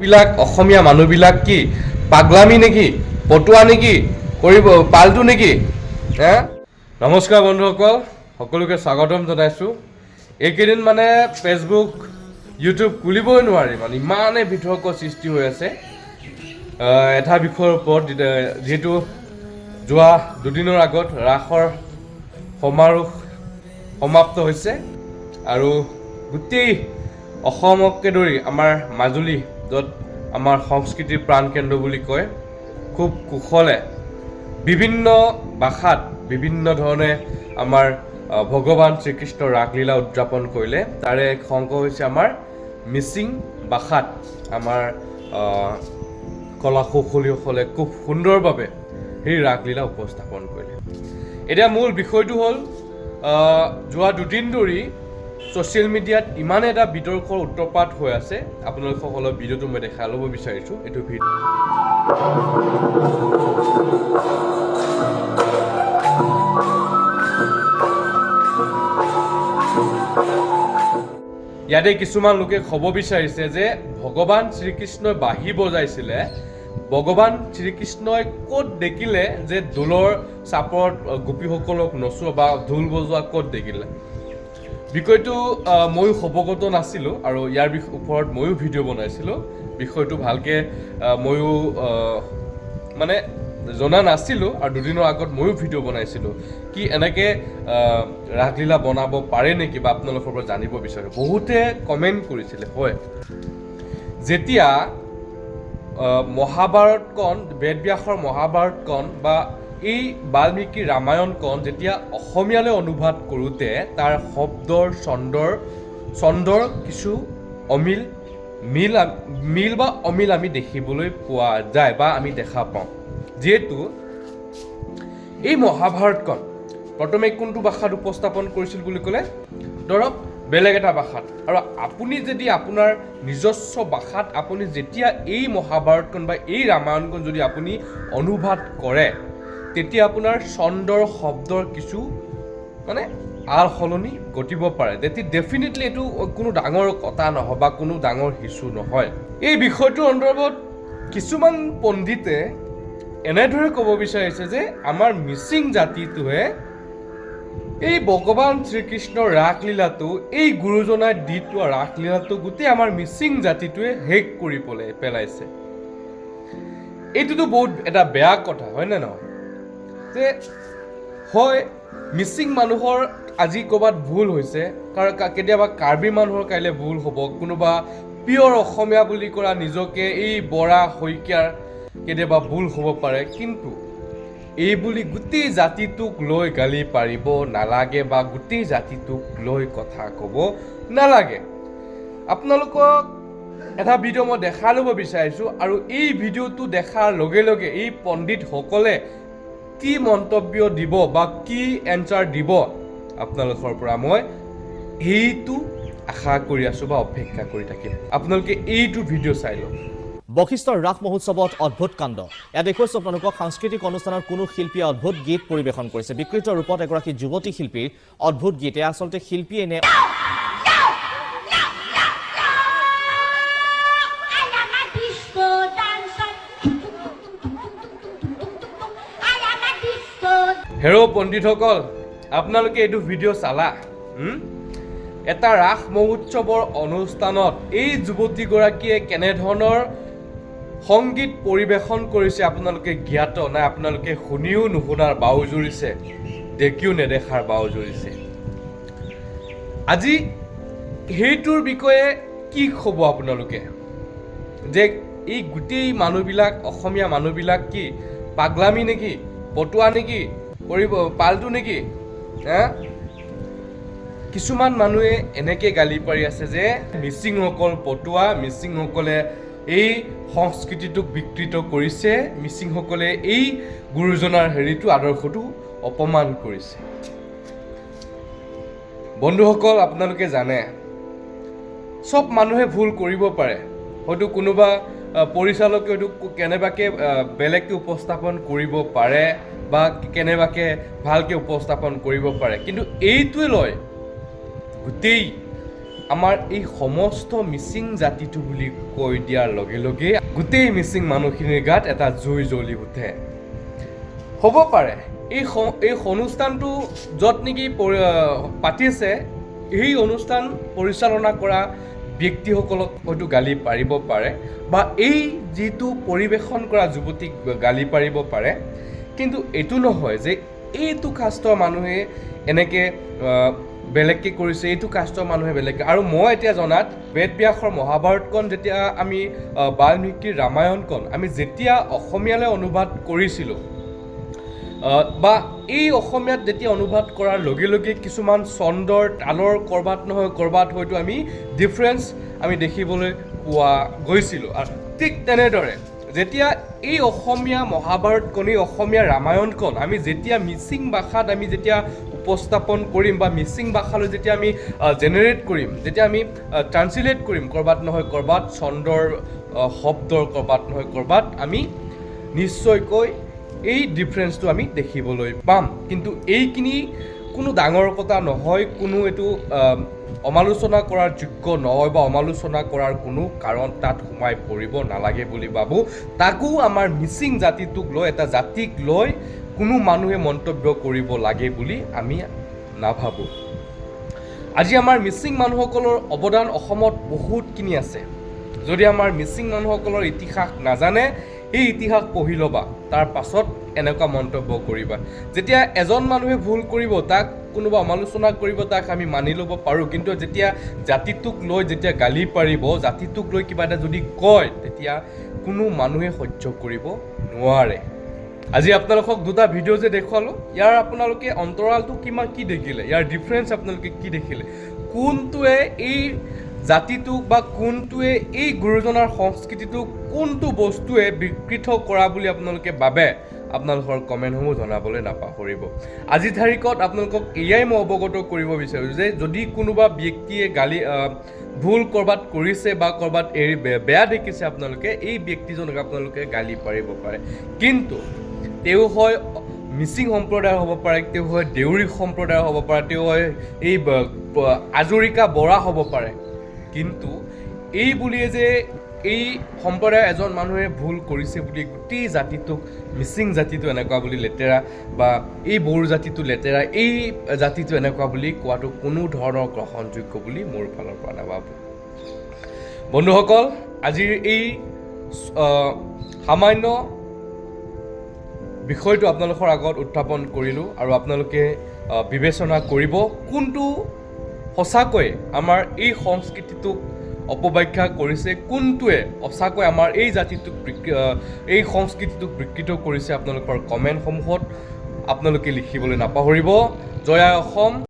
বিলাক অসমীয়া মানুহবিলাক কি পাগলামি নেকি, পটুৱা নেকি, কৰিব পাল্টু নেকি? নমস্কাৰ বন্ধুসকল, সকলোকে স্বাগতম জনাইছোঁ। এইকেইদিন মানে ফেচবুক ইউটিউব খুলিবই নোৱাৰি, মানে ইমানেই বিতৰ্ক সৃষ্টি হৈ আছে এটা বিষয়ৰ ওপৰত। যিহেতু যোৱা দুদিনৰ আগত ৰাসৰ সমাৰোহ সমাপ্ত হৈছে আৰু গোটেই অসমকে ধৰি আমাৰ মাজুলী, য'ত আমাৰ সংস্কৃতিৰ প্ৰাণকেন্দ্ৰ বুলি কয়, খুব কুশলে বিভিন্ন ভাষাত বিভিন্ন ধৰণে আমাৰ ভগৱান শ্ৰীকৃষ্ণৰ ৰাসলীলা উদযাপন কৰিলে। তাৰে এক অংশ হৈছে আমাৰ মিচিং ভাষাত আমাৰ কলা কৌশলীসকলে খুব সুন্দৰভাৱে সেই ৰাসলীলা উপস্থাপন কৰিলে। এতিয়া মূল বিষয়টো হ'ল, যোৱা দুদিন ধৰি ছ'চিয়েল মিডিয়াত ইমান এটা বিতৰ্কৰ উত্তৰপাত হৈ আছে। আপোনালোকসকলৰ ভিডিঅ'টো মই দেখাই ল'ব বিচাৰিছোঁ। এইটো ভিডিঅ' ইয়াতে কিছুমান লোকে ক'ব বিচাৰিছে যে ভগৱান শ্ৰীকৃষ্ণই বাঁহী বজাইছিলে, ভগৱান শ্ৰীকৃষ্ণই ক'ত দেখিলে যে ঢোলৰ চাপৰত গোপীসকলক নচোৱা বা ঢোল বজোৱা ক'ত দেখিলে? বিষয়টো ময়ো অৱগত নাছিলোঁ আৰু ইয়াৰ ওপৰত ময়ো ভিডিঅ' বনাইছিলোঁ। বিষয়টো ভালকৈ ময়ো মানে জনা নাছিলোঁ আৰু দুদিনৰ আগত ময়ো ভিডিঅ' বনাইছিলোঁ কি এনেকৈ ৰাসলীলা বনাব পাৰে নেকি, বা আপোনালোকৰ পৰা জানিব বিচাৰোঁ। বহুতে কমেণ্ট কৰিছিলে। হয়, যেতিয়া মহাভাৰতখন, বেদব্যাসৰ মহাভাৰতখন বা এই বাল্মীকি ৰামায়ণখন যেতিয়া অসমীয়ালৈ অনুবাদ কৰোঁতে তাৰ শব্দৰ ছন্দৰ কিছু মিল বা অমিল আমি দেখিবলৈ পোৱা যায় বা আমি দেখা পাওঁ। যিহেতু এই মহাভাৰতখন প্ৰথমে কোনটো ভাষাত উপস্থাপন কৰিছিল বুলি ক'লে, ধৰক বেলেগ এটা ভাষাত, আৰু আপুনি যদি আপোনাৰ নিজস্ব ভাষাত আপুনি যেতিয়া এই মহাভাৰতখন বা এই ৰামায়ণখন যদি আপুনি অনুবাদ কৰে, তেতিয়া আপোনাৰ ছন্দৰ শব্দৰ কিছু মানে আল সলনি ঘটিব পাৰে। ডেফিনেটলি এইটো কোনো ডাঙৰ কথা নহয় বা কোনো ডাঙৰ ইছ্যু নহয়। এই বিষয়টোৰ সন্দৰ্ভত কিছুমান পণ্ডিতে এনেদৰে ক'ব বিচাৰিছে যে আমাৰ মিচিং জাতিটোৱে এই ভগৱান শ্ৰীকৃষ্ণৰ ৰাসলীলাটো, এই গুৰুজনাই দি থোৱা ৰাসলীলাটো গোটেই আমাৰ মিচিং জাতিটোৱে শেষ কৰি পেলাইছে। এইটোতো বহুত এটা বেয়া কথা, হয়নে নহয়? যে হয়, মিচিং মানুহৰ আজি ক'ৰবাত ভুল হৈছে, কাৰণ কেতিয়াবা কাৰ্বি মানুহৰ কাইলৈ ভুল হ'ব, কোনোবা পিয়ৰ অসমীয়া বুলি কৰা নিজকে এই বৰা শইকীয়াৰ কেতিয়াবা ভুল হ'ব পাৰে, কিন্তু এই বুলি গোটেই জাতিটোক লৈ গালি পাৰিব নালাগে বা গোটেই জাতিটোক লৈ কথা ক'ব নালাগে। আপোনালোকক এটা ভিডিঅ' মই দেখাই ল'ব বিচাৰিছোঁ, আৰু এই ভিডিঅ'টো দেখাৰ লগে লগে এই পণ্ডিতসকলে কি মন্তব্য দিব বা কি এনচাৰ দিব আপোনালোকৰ পৰা মই এইটো আশা কৰি আছোঁ বা অপেক্ষা কৰি থাকিম। আপোনালোকে এইটো ভিডিঅ' চাই লওক। বশিষ্ঠৰ ৰাস মহোৎসৱত অদ্ভুত কাণ্ড। ইয়াত দেখুৱাইছোঁ আপোনালোকক সাংস্কৃতিক অনুষ্ঠানত কোনো শিল্পীয়ে অদ্ভুত গীত পৰিৱেশন কৰিছে। বিকৃত ৰূপত এগৰাকী যুৱতী শিল্পীৰ অদ্ভুত গীত। এয়া আচলতে শিল্পীয়ে নে হেৰ' পণ্ডিতসকল, আপোনালোকে এইটো ভিডিঅ' চালা? এটা ৰাস মহোৎসৱৰ অনুষ্ঠানত এই যুৱতীগৰাকীয়ে কেনেধৰণৰ সংগীত পৰিৱেশন কৰিছে আপোনালোকে জ্ঞাত নাই? আপোনালোকে শুনিও নুশুনাৰ বাও জুৰিছে, দেখিও নেদেখাৰ বাও জুৰিছে। আজি সেইটোৰ বিষয়ে কি ক'ব আপোনালোকে? যে এই গোটেই মানুহবিলাক, অসমীয়া মানুহবিলাক কি পাগলামি নেকি, পটুৱা নেকি, পাল্টু নেকি? কিছুমান মানুহে এনেকৈ গালি পাৰি আছে যে মিচিংসকল পটুৱা, মিচিংসকলে এই সংস্কৃতিটোক বিকৃত কৰিছে, মিচিংসকলে এই গুৰুজনাৰ আদৰ্শটো অপমান কৰিছে। বন্ধুসকল, আপোনালোকে জানে চব মানুহে ভুল কৰিব পাৰে। হয়তো কোনোবা পৰিচালকে হয়তো কেনেবাকৈ বেলেগকৈ উপস্থাপন কৰিব পাৰে বা কেনেবাকৈ ভালকৈ উপস্থাপন কৰিব পাৰে, কিন্তু এইটোৱে লয় গোটেই আমাৰ এই সমস্ত মিচিং জাতিটো বুলি কৈ দিয়াৰ লগে লগে গোটেই মিচিং মানুহখিনিৰ গাত এটা জুই জ্বলি উঠে। হ'ব পাৰে এই অনুষ্ঠানটো য'ত নেকি পাতিছে সেই অনুষ্ঠান পৰিচালনা কৰা ব্যক্তিসকলক হয়তো গালি পাৰিব পাৰে বা এই যিটো পৰিৱেশন কৰা যুৱতীক গালি পাৰিব পাৰে, কিন্তু এইটো নহয় যে এইটো কাষ্টৰ মানুহে এনেকৈ বেলেগকৈ কৰিছে, এইটো কাষ্টৰ মানুহে বেলেগকৈ। আৰু মই এতিয়া জনাত বেদব্যাসৰ মহাভাৰতখন যেতিয়া আমি বাল্মীকিৰ ৰামায়ণখন আমি যেতিয়া অসমীয়ালৈ অনুবাদ কৰিছিলোঁ বা এই অসমীয়াত যেতিয়া অনুবাদ কৰাৰ লগে লগে কিছুমান চন্দৰ তালৰ ক'ৰবাত নহয় ক'ৰবাত হয়তো আমি ডিফাৰেঞ্চ আমি দেখিবলৈ পোৱা গৈছিলোঁ। আৰু ঠিক তেনেদৰে যেতিয়া এই অসমীয়া মহাভাৰতখন, এই অসমীয়া ৰামায়ণখন আমি যেতিয়া মিচিং ভাষাত আমি যেতিয়া উপস্থাপন কৰিম বা মিচিং ভাষালৈ যেতিয়া আমি জেনেৰেট কৰিম, যেতিয়া আমি ট্ৰান্সলেট কৰিম ক'ৰবাত নহয় ক'ৰবাত চন্দৰ শব্দৰ ক'ৰবাত নহয় ক'ৰবাত আমি নিশ্চয়কৈ এই ডিফাৰেঞ্চটো আমি দেখিবলৈ পাম। কিন্তু এইখিনি কোনো ডাঙৰ কথা নহয়, কোনো এইটো সমালোচনা কৰাৰ যোগ্য নহয় বা সমালোচনা কৰাৰ কোনো কাৰণ তাত সোমাই পৰিব নালাগে বুলি ভাবোঁ। তাকো আমাৰ মিচিং জাতিটোক লৈ, এটা জাতিক লৈ কোনো মানুহে মন্তব্য কৰিব লাগে বুলি আমি নাভাবোঁ। আজি আমাৰ মিচিং মানুহসকলৰ অৱদান অসমত বহুতখিনি আছে। যদি আমাৰ মিচিং মানুহসকলৰ ইতিহাস নাজানে, এই ইতিহাস পঢ়ি ল'বা, তাৰ পাছত এনেকুৱা মন্তব্য কৰিবা। যেতিয়া এজন মানুহে ভুল কৰিব, তাক কোনোবা সমালোচনা কৰিব, তাক আমি মানি ল'ব পাৰোঁ, কিন্তু যেতিয়া জাতিটোক লৈ যেতিয়া গালি পাৰিব, জাতিটোক লৈ কিবা এটা যদি কয়, তেতিয়া কোনো মানুহে সহ্য কৰিব নোৱাৰে। আজি আপোনালোকক দুটা ভিডিঅ' যে দেখুৱালোঁ, ইয়াৰ আপোনালোকে অন্তৰালটো কি দেখিলে, ইয়াৰ ডিফাৰেঞ্চ আপোনালোকে কি দেখিলে, কোনটোৱে এই জাতিটোক বা কোনটোৱে এই গুৰুজনাৰ সংস্কৃতিটোক কোনটো বস্তুৱে বিকৃত কৰা বুলি আপোনালোকে ভাবে, আপোনালোকৰ কমেণ্টসমূহ জনাবলৈ নাপাহৰিব। আজিৰ তাৰিখত আপোনালোকক এয়াই মই অৱগত কৰিব বিচাৰোঁ যে যদি কোনোবা ব্যক্তিয়ে ভুল ক'ৰবাত কৰিছে বা ক'ৰবাত বেয়া দেখিছে, আপোনালোকে এই ব্যক্তিজনক আপোনালোকে গালি পাৰিব পাৰে, কিন্তু তেওঁ হয় মিচিং সম্প্ৰদায়ৰ হ'ব পাৰে, তেওঁ হয় দেউৰী সম্প্ৰদায়ৰ হ'ব পাৰে, তেওঁ হয় এই আজৰিকা বৰা হ'ব পাৰে, কিন্তু এই বুলিয়ে যে এই সম্প্ৰদায়ৰ এজন মানুহে ভুল কৰিছে বুলি গোটেই জাতিটোক, মিচিং জাতিটো এনেকুৱা বুলি লেতেৰা বা এই বড়ো জাতিটো লেতেৰা, এই জাতিটো এনেকুৱা বুলি কোৱাটো কোনো ধৰণৰ গ্ৰহণযোগ্য বুলি মোৰ ফালৰ পৰা নাভাবোঁ। বন্ধুসকল, আজিৰ এই সামান্য বিষয়টো আপোনালোকৰ আগত উত্থাপন কৰিলোঁ আৰু আপোনালোকে বিবেচনা কৰিব কোনটো সঁচাকৈ আমাৰ এই সংস্কৃতিটোক অপব্যাখ্যা কৰিছে, কোনটোৱে সঁচাকৈ আমাৰ এই জাতিটোক এই সংস্কৃতিটোক বিকৃত কৰিছে। আপোনালোকৰ কমেণ্টসমূহত আপোনালোকে লিখিবলৈ নাপাহৰিব। জয় আই অসম।